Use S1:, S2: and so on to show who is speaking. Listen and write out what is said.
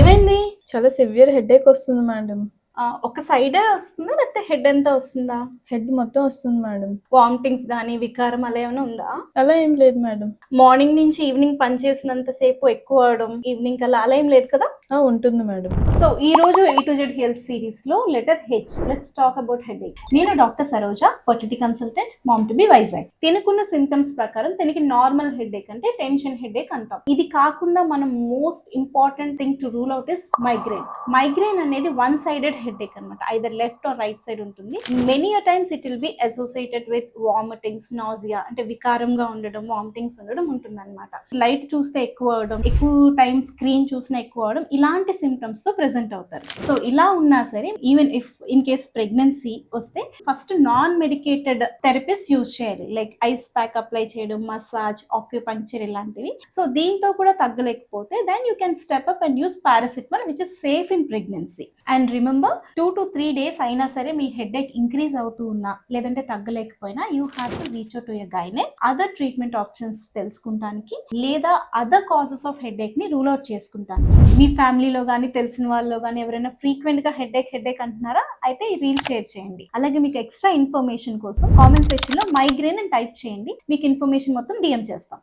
S1: ఏమైంది?
S2: చాలా severe headache వస్తుంది మేడం.
S1: ఒక సైడే వస్తుందా లేకపోతే హెడ్ అంతా వస్తుందా?
S2: హెడ్ మొత్తం వస్తుంది మేడం.
S1: వామిటింగ్స్ గానీ వికారం అలా ఏమైనా ఉందా?
S2: అలా ఏం లేదు మేడం.
S1: మార్నింగ్ నుంచి ఈవినింగ్ పని చేసినంత సేపు ఎక్కువ అవడం, ఈవినింగ్ అలా అలా ఏం లేదు కదా?
S2: ఉంటుంది మేడం.
S1: సో ఈ రోజు A to Z health series లో letter H, let's talk about headache. నేను doctor Saroja, fertility consultant, mom to be Vizag. తినకున్న సింటమ్స్ ప్రకారం తినకి నార్మల్ హెడేక్ అంటే టెన్షన్ హెడేక్ అంటాం. ఇది కాకుండా మనం most important thing to rule out is migraine. Migraine అనేది వన్ సైడెడ్ హెడేక్ అనమాట, either left or right side ఉంటుంది. Many times it will be associated with vomitings, nausea అంటే వికారంగా ఉండడం, వామిటింగ్స్ ఉండడం ఉంటుంది అనమాట. లైట్ చూస్తే ఎక్కువ అవడం, ఎక్కువ టైం స్క్రీన్ చూసినా ఎక్కువ అవడం, ఇలాంటి సింటమ్స్ తో ప్రెజెంట్ అవుతారు. సో ఇలా ఉన్నా సరే, even if in case pregnancy వస్తే first non medicated therapies use చేయాలి, లైక్ ఐస్ ప్యాక్ అప్లై చేయడం, మసాజ్, ఆక్యుపంక్చర్ ఇలాంటివి. సో దీంతో కూడా తగ్గలేకపోతే then you can step up and use paracetamol which is safe in pregnancy. And remember 2 to 3 days అయినా సరే మీ headache increase అవుతూ ఉన్నా లేదంటే తగ్గలేకపోయినా you have to reach out to your gynaec other treatment options తెలుసుకుంటానికి, లేదా అదర్ కాజెస్ ఆఫ్ హెడేక్ ని rule out చేసుకుంటాను. మీ ఫ్యామిలీలో కానీ తెలిసిన వాళ్ళలో కానీ ఎవరైనా ఫ్రీక్వెంట్ గా హెడేక్ అంటున్నారా? అయితే ఈ రీల్ షేర్ చేయండి. అలాగే మీకు ఎక్స్ట్రా ఇన్ఫర్మేషన్ కోసం కామెంట్ సెక్షన్ లో మైగ్రేన్ అని టైప్ చేయండి, మీకు ఇన్ఫర్మేషన్ మొత్తం DM చేస్తాం.